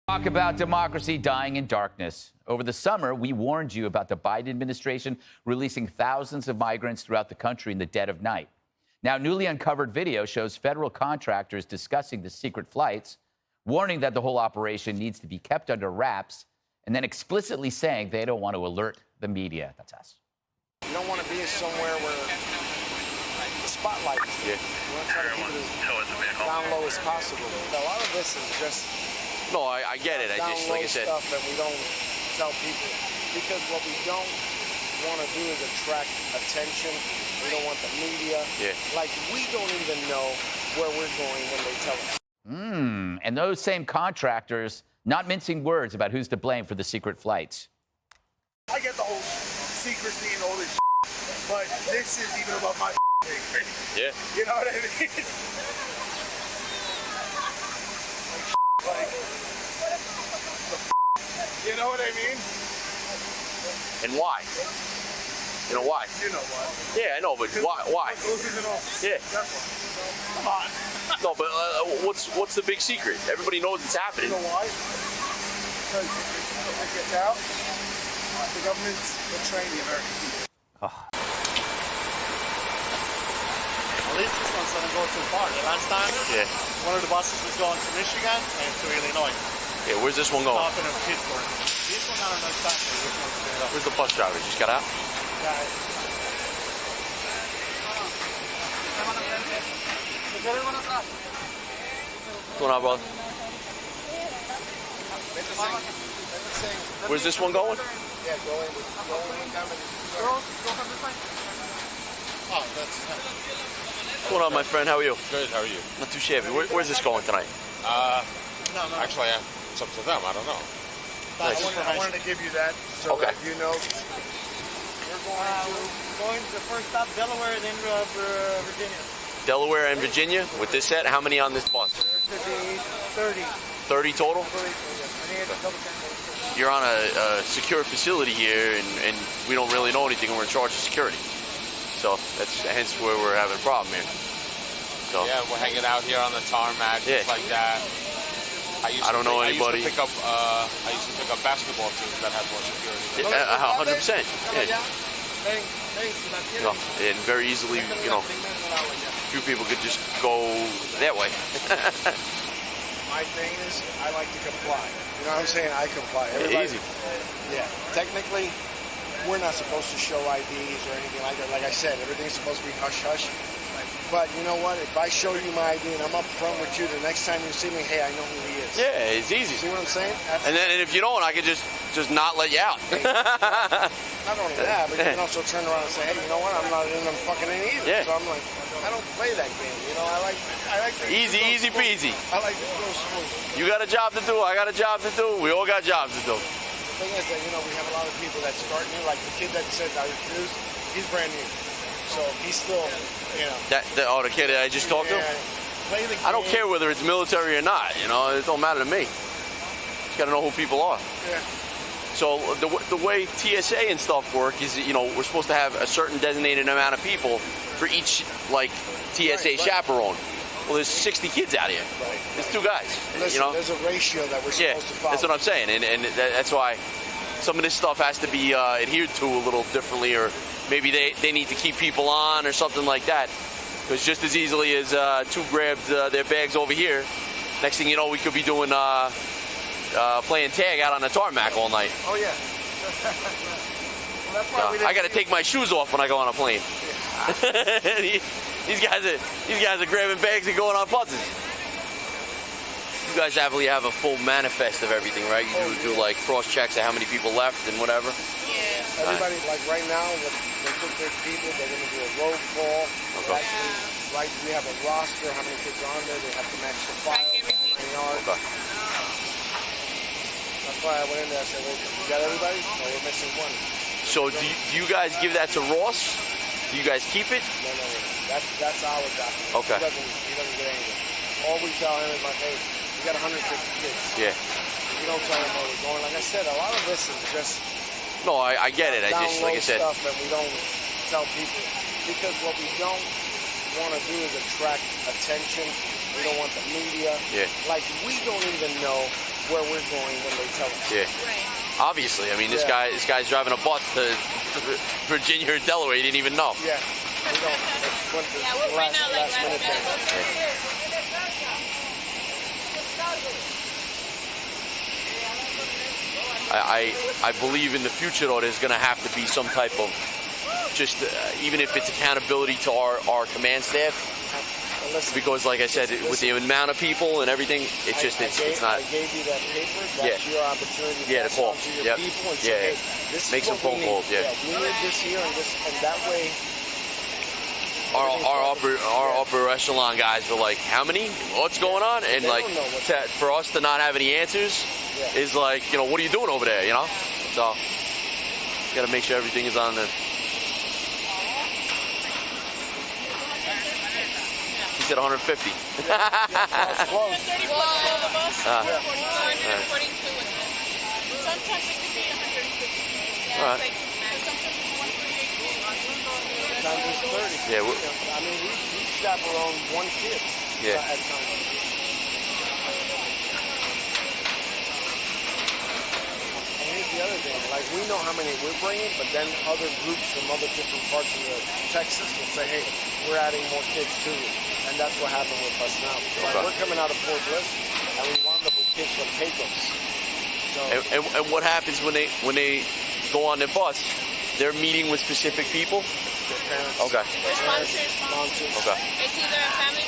Talk about democracy dying in darkness. Over the summer, we warned you about the Biden administration releasing thousands of migrants throughout the country in the dead of night. Now, newly uncovered video shows federal contractors discussing the secret flights, warning that the whole operation needs to be kept under wraps, and then explicitly saying they don't want to alert the media. That's us. You don't want to be somewhere where the spotlight is there. You want to try to keep it as down low as possible. A lot of this is just... No, I get it. I just, like I said, stuff that we don't tell people because what we don't want to do is attract attention. We don't want the media. Yeah. Like we don't even know where we're going when they tell us. And those same contractors not mincing words about who's to blame for the secret flights. I get the whole secrecy and all this, but this is even about my thing. yeah. You know what I mean? Like, you know what I mean? And why? You know why? You know why? Yeah, I know, but why? Who's in office? Yeah. That's why. Come on. No, but what's the big secret? Everybody knows it's happening. You know why? Because if it gets out, the government's betraying the American people. At least this one's going to go too far. The last time, one of the buses was going to Michigan and to Illinois. Yeah, where's this one going? Stopping in Pittsburgh. This one, I don't know exactly which one's going up. Where's the bus driver? Just got out? Yeah. What's going on, brother? Where's this one going? Yeah, going down the Oh, that's... What's going on, my friend? How are you? Good, how are you? Not too shabby. Where's this going tonight? Actually, it's up to them. I don't know. Nice. I wanted to give you that so Okay. that you know. We're going to the first stop, Delaware, then Virginia. Delaware and Virginia with this set. How many on this bus? There should be 30. 30 total? You're on a secure facility here, and we don't really know anything. We're in charge of security. So that's hence where we're having a problem here. So Yeah, we're hanging out here on the tarmac, Yeah. just like that. I don't know anybody. I used to pick up basketball teams that had more security. 100%. Yeah. No, and very easily, few people could just go that way. My thing is, I like to comply. You know what I'm saying? I comply. Easy. Yeah. Technically, we're not supposed to show IDs or anything like that. Like I said, everything's supposed to be hush-hush. But you know what? If I show you my ID and I'm up front with you, the next time you see me, hey, I know who he is. Yeah, it's easy. See what I'm saying? And if you don't, I could just not let you out. Not only that, but you can also turn around and say, hey, you know what? I'm not in them fucking in either. Yeah. So I'm like, I don't play that game. You know, I like things Easy to go peasy. smooth. I like to go smooth. You got a job to do. I got a job to do. We all got jobs to do. The thing is that, we have a lot of people that start new. Like the kid that said I refused, he's brand new. So he's still, The kid that I just talked to? Play the game. I don't care whether it's military or not. It don't matter to me. Just got to know who people are. Yeah. So the way TSA and stuff work is, we're supposed to have a certain designated amount of people for each, TSA chaperone. Well, there's 60 kids out here. Right. There's 2 guys. Listen, there's a ratio that we're supposed to follow. That's what I'm saying. And that's why some of this stuff has to be adhered to a little differently, or maybe they need to keep people on or something like that. Because just as easily as 2 grabbed their bags over here, next thing you know, we could be doing playing tag out on the tarmac all night. Oh, yeah. Well, that's why I got to take my shoes off when I go on a plane. Yeah. These guys are grabbing bags and going on buses. You guys have a full manifest of everything, right? You do cross checks of how many people left and whatever. Yeah. Everybody, right now, they put their people. They're going to do a roll call. Okay. Actually, we have a roster. How many kids are on there? They have to match the file. Okay. That's why I went in there and said, well, you got everybody? No, we're missing one. So do you guys give that to Ross? Do you guys keep it? No. That's our document. Okay. He doesn't get anything. All we tell him is hey, we got 150 kids. Yeah. We don't tell him where we're going. Like I said, a lot of this is just... No, I get it. I just, like I said... stuff that we don't tell people. Because what we don't want to do is attract attention. We don't want the media. Yeah. Like, we don't even know where we're going when they tell us. Yeah. Obviously, I mean, this guy's driving a bus to Virginia or Delaware. He didn't even know. Yeah, we don't. We're right now like last minute thing. I believe in the future, though, there's going to have to be some type of just, even if it's accountability to our command staff. Listen, because, like I said, with the amount of people and everything, it's just, it's not. I gave you that paper. That's your opportunity to to call. to your people and say, hey, this is make some what phone we calls. need. We need this here and this, and that way. Our upper echelon guys were like, how many? What's going on? And like, for us to not have any answers is like, what are you doing over there? So got to make sure everything is on the. He said 150. That's close. 30 plus all of us. 142 with it. Sometimes it could be 150. All right. Sometimes it's 138. Sometimes it's 30. Yeah. I mean, we chaperone one kid at times. And here's the other thing. Like, we know how many we're bringing, but then other groups from other different parts of Texas will say, hey, we're adding more kids to you. And that's what happened with us now. Like, we're coming out of Fort Bliss, and we wound up with kids from Pecos. So, and what happens when they go on their bus? They're meeting with specific people. their parents. Okay. Sponsors. Sponsors. Okay. It's either a family